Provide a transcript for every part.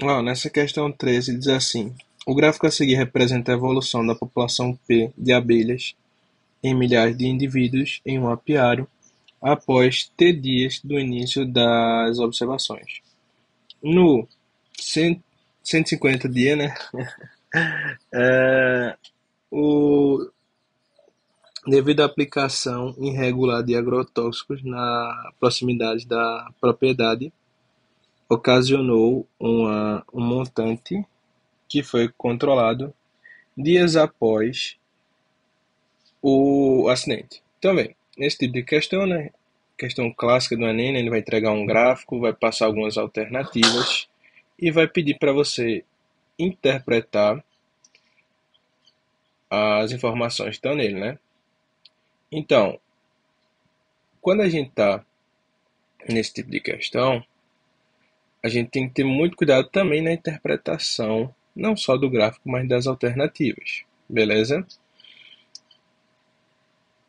Ó, nessa questão 13 diz assim: o gráfico a seguir representa a evolução da população P de abelhas em milhares de indivíduos em um apiário após T dias do início das observações. No 100 150 dias, né? É, o, devido à aplicação irregular de agrotóxicos na proximidade da propriedade, ocasionou um montante que foi controlado dias após o acidente. Então, bem, nesse tipo de questão, né? Questão clássica do Enem, né, ele vai entregar um gráfico, vai passar algumas alternativas e vai pedir para você interpretar as informações que estão nele, né? Então, quando a gente está nesse tipo de questão, a gente tem que ter muito cuidado também na interpretação, não só do gráfico, mas das alternativas, beleza?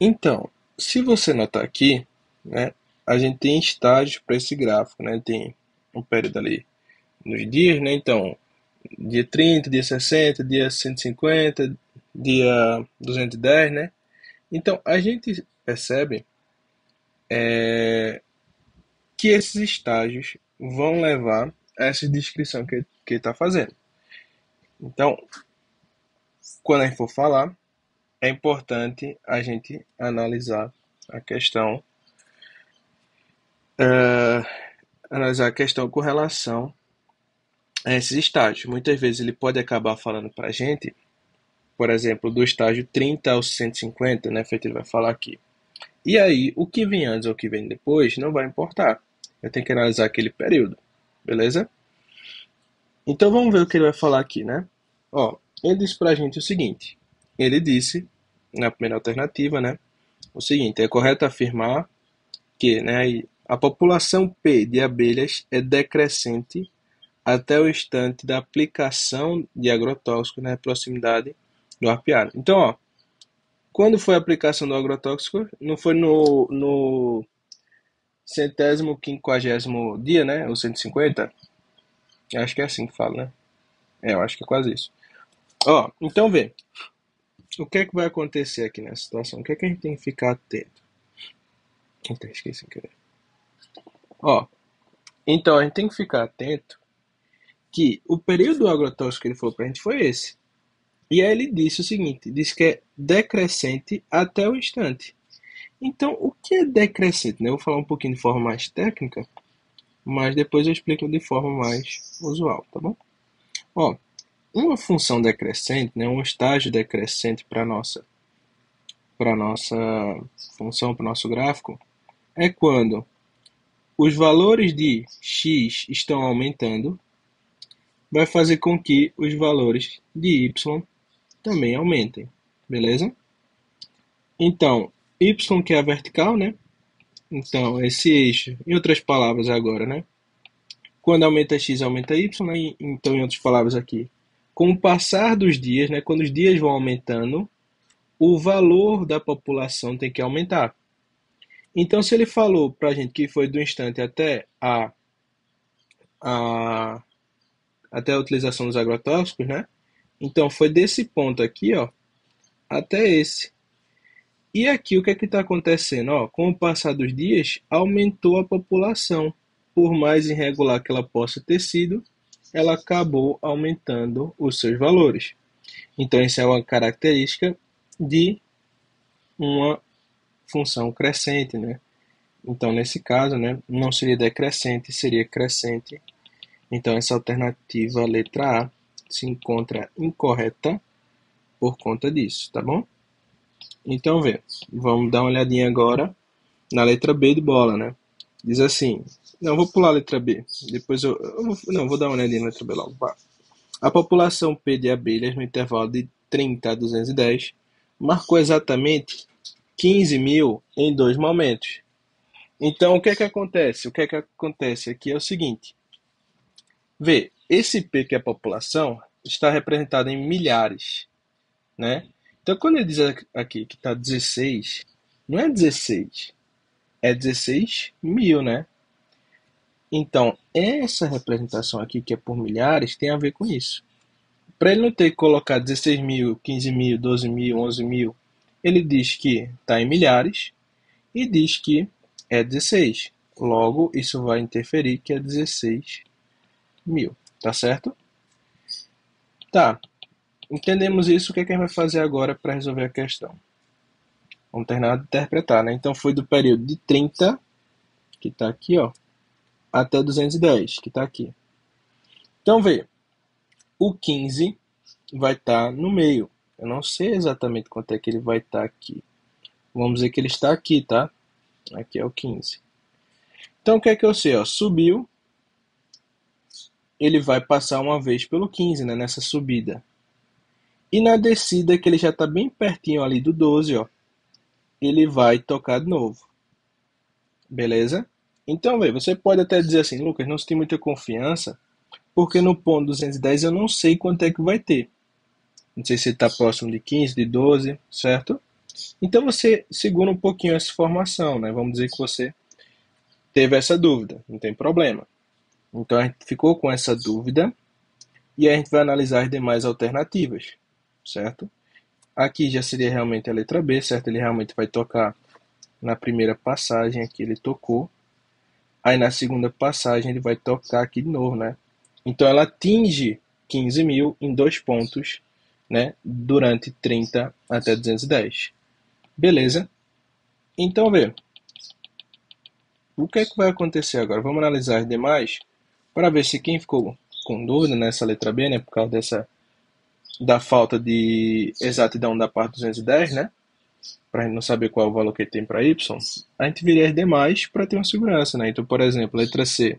Então, se você notar aqui, né, a gente tem estágios para esse gráfico, né? Tem um período ali nos dias, né? Então, dia 30, dia 60, dia 150, dia 210, né? Então, a gente percebe que esses estágios vão levar a essa descrição que está fazendo. Então, quando a gente for falar, é importante a gente analisar a questão, eh, analisar a questão com relação a esses estágios. Muitas vezes ele pode acabar falando para a gente, por exemplo, do estágio 30 ao 150, né, feito ele vai falar aqui. E aí, o que vem antes ou o que vem depois não vai importar. Eu tenho que analisar aquele período, beleza? Então vamos ver o que ele vai falar aqui, né? Ó, ele disse pra gente o seguinte. Ele disse, na primeira alternativa, né? O seguinte, é correto afirmar que, né, a população P de abelhas é decrescente até o instante da aplicação de agrotóxico na proximidade do apiário. Então, ó, quando foi a aplicação do agrotóxico, não foi no centésimo quinquagésimo dia, né? Ou 150? Acho que é assim que fala, né? É, eu acho que é quase isso. Ó, então vê, o que é que vai acontecer aqui nessa situação? O que é que a gente tem que ficar atento? Eita, esqueci sem querer. Ó, então a gente tem que ficar atento que o período agrotóxico que ele falou pra gente foi esse. E aí ele disse o seguinte, disse que é decrescente até o instante. Então, o que é decrescente, né? Eu vou falar um pouquinho de forma mais técnica, mas depois eu explico de forma mais usual, tá bom? Ó, uma função decrescente, né, um estágio decrescente para nossa função, para o nosso gráfico, é quando os valores de x estão aumentando, vai fazer com que os valores de y também aumentem, beleza? Então, y que é a vertical, né? Então, esse eixo, em outras palavras agora, né? Quando aumenta x, aumenta y, né? Então, em outras palavras aqui, com o passar dos dias, né? Quando os dias vão aumentando, o valor da população tem que aumentar. Então, se ele falou para a gente que foi do instante a, até a utilização dos agrotóxicos, né? Então, foi desse ponto aqui, ó, até esse. E aqui, o que é que está acontecendo? Ó, com o passar dos dias, aumentou a população. Por mais irregular que ela possa ter sido, ela acabou aumentando os seus valores. Então, isso é uma característica de uma função crescente, né? Então, nesse caso, né, não seria decrescente, seria crescente. Então, essa alternativa, letra A, se encontra incorreta por conta disso, tá bom? Então, vê, vamos dar uma olhadinha agora na letra B de bola, né? Diz assim, não, vou pular a letra B, depois não, vou dar uma olhadinha na letra B logo, vá. A população P de abelhas no intervalo de 30 a 210 marcou exatamente 15.000 em dois momentos. Então, o que é que acontece? O que é que acontece aqui é o seguinte, vê, esse P que é a população está representado em milhares, né? Então, quando ele diz aqui que está 16, não é 16, é 16 mil, né? Então, essa representação aqui, que é por milhares, tem a ver com isso. Para ele não ter que colocar 16 mil, 15 mil, 12 mil, 11 mil, ele diz que está em milhares e diz que é 16. Logo, isso vai interferir que é 16 mil. Tá certo? Tá. Entendemos isso. O que é que a gente vai fazer agora para resolver a questão? Vamos terminar de interpretar, né? Então, foi do período de 30, que está aqui, ó, até 210, que está aqui. Então, vê, o 15 vai estar no meio. Eu não sei exatamente quanto é que ele vai estar aqui. Vamos dizer que ele está aqui, tá? Aqui é o 15. Então, o que é que eu sei? Ó? Subiu, ele vai passar uma vez pelo 15, né? Nessa subida. E na descida, que ele já está bem pertinho ali do 12, ó, ele vai tocar de novo. Beleza? Então, vê, você pode até dizer assim, Lucas, não tem muita confiança, porque no ponto 210 eu não sei quanto é que vai ter. Não sei se está próximo de 15, de 12, certo? Então você segura um pouquinho essa informação, né? Vamos dizer que você teve essa dúvida, não tem problema. Então a gente ficou com essa dúvida e a gente vai analisar as demais alternativas, certo? Aqui já seria realmente a letra B, certo? Ele realmente vai tocar na primeira passagem, aqui ele tocou. Aí na segunda passagem ele vai tocar aqui de novo, né? Então ela atinge 15 mil em 2 pontos, né? Durante 30 até 210. Beleza? Então, vê. O que é que vai acontecer agora? Vamos analisar as demais para ver se quem ficou com dúvida nessa letra B, né? Por causa da falta de exatidão da parte 210, né? Para a gente não saber qual é o valor que tem para y, a gente viria as demais para ter uma segurança, né? Então, por exemplo, letra C,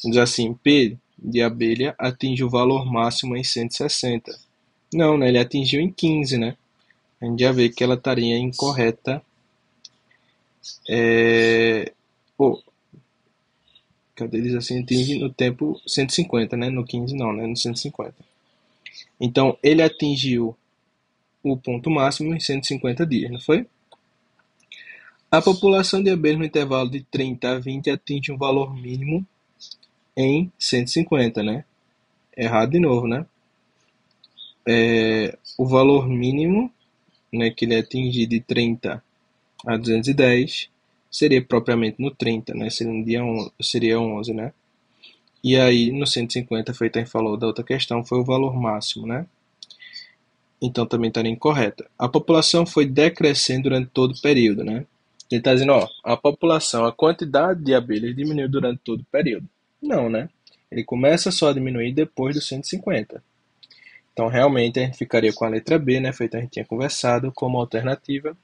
diz assim, P de abelha atinge o valor máximo em 160. Não, né? Ele atingiu em 15, né? A gente já vê que ela estaria incorreta. Pô, cadê? Diz assim, atinge no tempo 150, né? No 15 não, né? No 150. Então, ele atingiu o ponto máximo em 150 dias, não foi? A população de abelhas no intervalo de 30 a 20 atinge um valor mínimo em 150, né? Errado de novo, né? O valor mínimo, né, que ele atingir de 30 a 210 seria propriamente no 30, né? Seria no dia 11, seria 11, né? E aí, no 150, feito a gente falou da outra questão, foi o valor máximo, né? Então também estaria incorreta. A população foi decrescendo durante todo o período, né? Ele está dizendo, ó, a população, a quantidade de abelhas diminuiu durante todo o período. Não, né? Ele começa só a diminuir depois do 150. Então, realmente, a gente ficaria com a letra B, né? Feito a gente tinha conversado, como alternativa.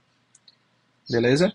Beleza?